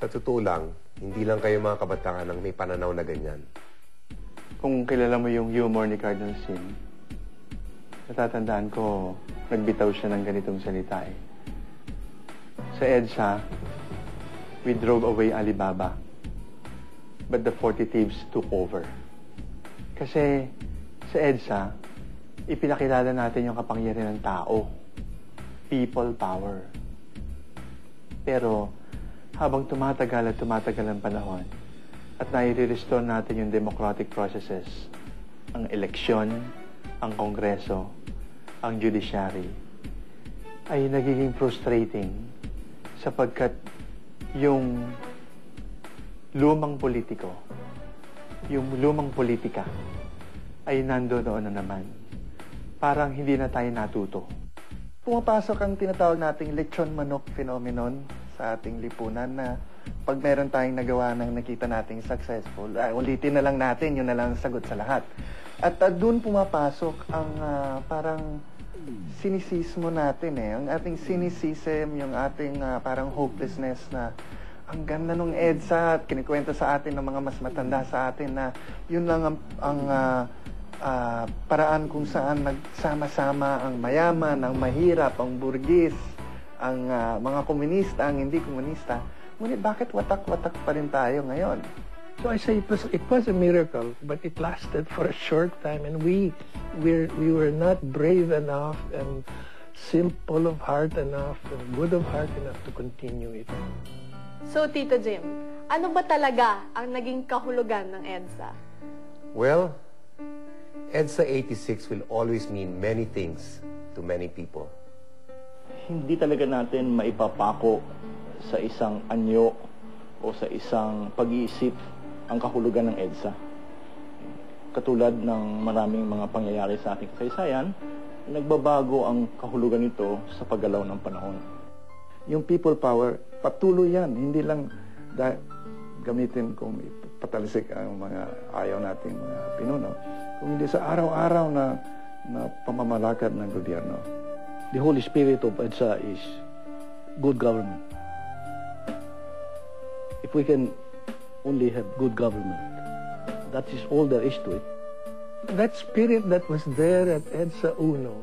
Sa totoo lang, hindi lang kayo mga kabataan ang may pananaw na ganyan. Kung kilala mo yung humor ni Cardinal Sin, natatandaan ko, nagbitaw siya ng ganitong salita eh. Sa EDSA, we drove away Alibaba, but the 40 thieves took over. Kasi sa EDSA, ipinakilala natin yung kapangyarihan ng tao. People power. Pero habang tumatagal at tumatagal ang panahon at nai-restore natin yung democratic processes, ang eleksyon, ang kongreso, ang judiciary, ay nagiging frustrating sapagkat yung lumang politiko, yung lumang politika ay nandoon na naman. Parang hindi na tayo natuto. Pumapasok ang tinatawag nating lechon manok phenomenon sa ating lipunan na pag meron tayong nagawa ng nakita nating successful, ulitin na lang natin, yun na lang ang sagot sa lahat. At doon pumapasok ang parang sinisismo natin eh. Ang ating cynicism, yung ating parang hopelessness na ang ganda nung EDSA at kinikwento sa atin ng mga mas matanda sa atin na yun lang ang paraan kung saan nagsama-sama ang mayaman, ang mahirap, ang burgis, ang mga komunista, ang hindi komunista. Ngunit bakit watak-watak pa rin tayo ngayon? So I say it was a miracle, but it lasted for a short time, and we were not brave enough and simple of heart enough and good of heart enough to continue it. So, Tito Jim, ano ba talaga ang naging kahulugan ng EDSA? Well, EDSA 86 will always mean many things to many people. Hindi talaga natin maipapako sa isang anyo o sa isang pag-iisip ang kahulugan ng EDSA. Katulad ng maraming mga pangyayari sa ating kasaysayan, nagbabago ang kahulugan nito sa paggalaw ng panahon. Yung people power, patuloy yan. Hindi lang gamitin kung patalisik ang mga ayaw nating mga pinuno, kung hindi sa araw-araw na pamamalakad ng gobyerno. The Holy Spirit of EDSA is good government. If we can only have good government, that is all there is to it. That spirit that was there at EDSA Uno,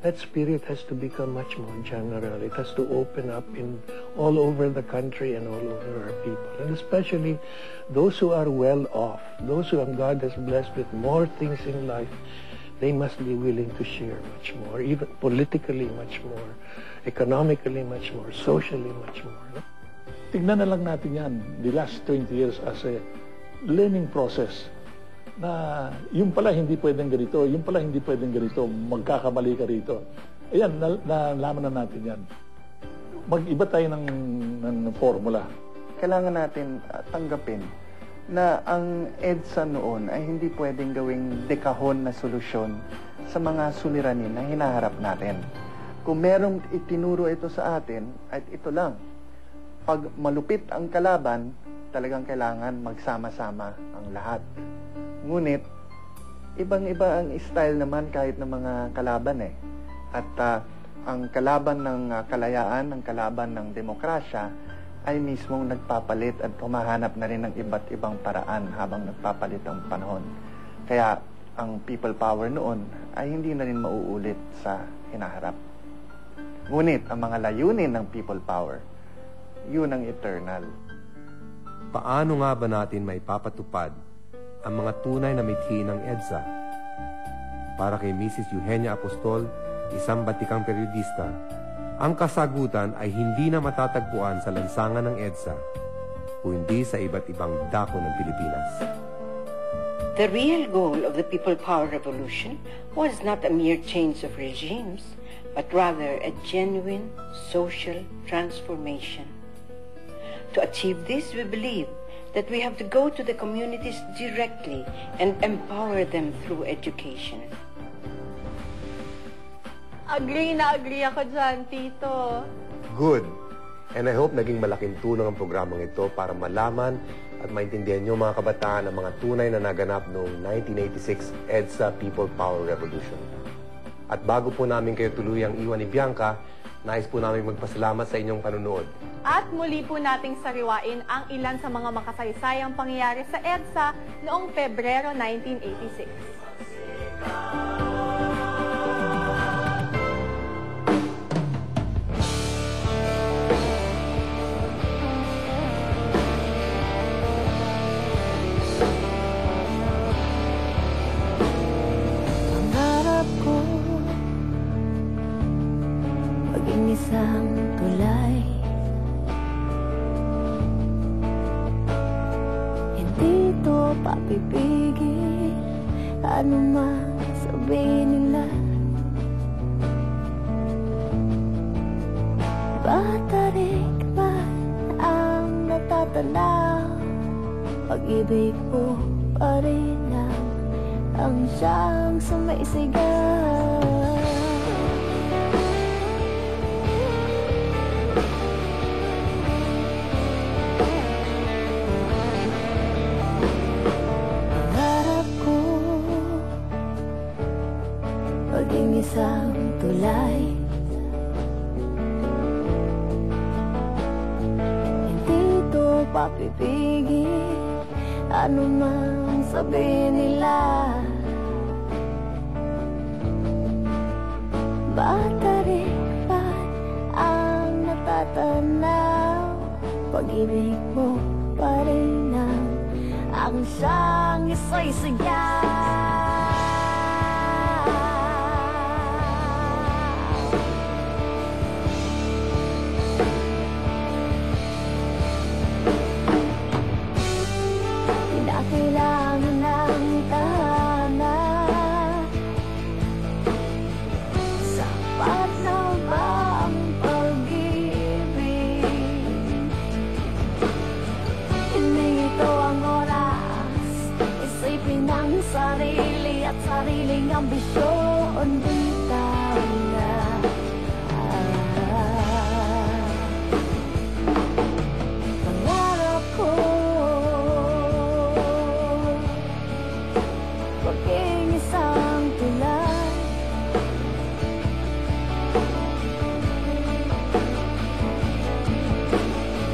that spirit has to become much more general. It has to open up in all over the country and all over our people. And especially those who are well off, those who God has blessed with more things in life, they must be willing to share much more, even politically much more, economically much more, socially much more. No? Tignan na lang natin yan, the last 20 years as a learning process na yung pala hindi pwedeng ganito, yung pala hindi pwedeng ganito, magkakamali ka rito. Ayan, nalaman na natin yan. Mag-iba tayo ng formula. Kailangan natin tanggapin na ang EDSA noon ay hindi pwedeng gawing dekahon na solusyon sa mga suliranin na hinaharap natin. Kung merong itinuro ito sa atin, at ito lang, pag malupit ang kalaban, talagang kailangan magsama-sama ang lahat. Ngunit, ibang-iba ang style naman kahit ng mga kalaban eh. At ang kalaban ng kalayaan, ang kalaban ng demokrasya, ay mismong nagpapalit at humahanap na rin ng iba't ibang paraan habang nagpapalit ang panahon. Kaya ang people power noon ay hindi na rin mauulit sa hinaharap. Ngunit ang mga layunin ng people power, yun ang eternal. Paano nga ba natin may papatupad ang mga tunay na mithi ng EDSA? Para kay Mrs. Eugenia Apostol, isang batikang periodista, ang kasagutan ay hindi na matatagpuan sa lansangan ng EDSA, kundi sa iba't ibang dako ng Pilipinas. The real goal of the People Power Revolution was not a mere change of regimes, but rather a genuine social transformation. To achieve this, we believe that we have to go to the communities directly and empower them through education. Agree na agree ako dyan, Tito. Good. And I hope naging malaking tulong ang programang ito para malaman at maintindihan nyo mga kabataan ang mga tunay na naganap noong 1986 EDSA People Power Revolution. At bago po namin kayo tuluyang iwan ni Bianca, Nais po namin magpasalamat sa inyong panunood. At muli po nating sariwain ang ilan sa mga makasaysayang pangyayari sa EDSA noong Pebrero 1986. Pangarap ko maging isang tulay, hindi to papipigil ano man sabihin nila. Batarik man ang natatanaw, pag-ibig mo pa rin ang siyang sumaisigaw. Pangarap ko maging isang tulay, hindi to papipigil ano man sabihin nila. Batarik pa ang natatanaw, pag-ibig mo pa rin ang siyang isa'y-sigaw. Kinakailangan ng tahanan, sapat na ba ang pag-ibig? Hindi ito ang oras, isipin ang sarili at sariling ambisyon. Bitaw na pangarap ko maging isang tulay,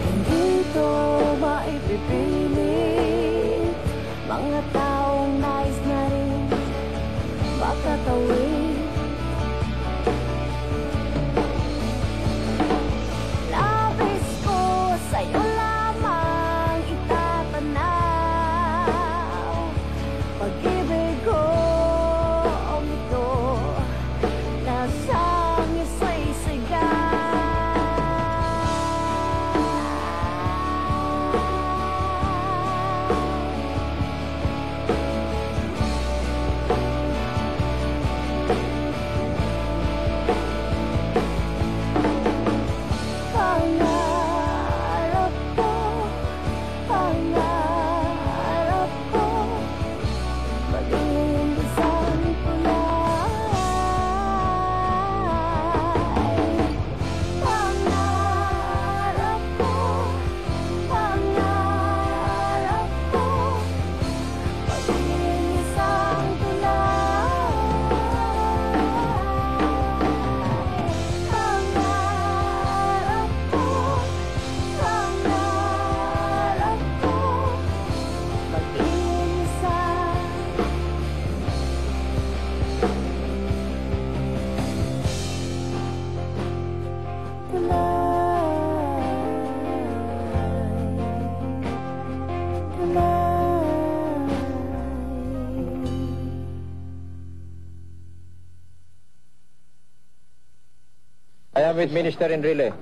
hindi ito maipipilit mga taong nais na rin makatawid. Labis ko sa'yo lamang itatanaw, pag-ibig ko ito na siyang isa'y-sigaw. Pangarap ko, pangarap ko maging isang tulay. Pangarap ko, pangarap ko maging isang tulay. Pangarap ko, pangarap ko maging isang I am with Minister Enrile.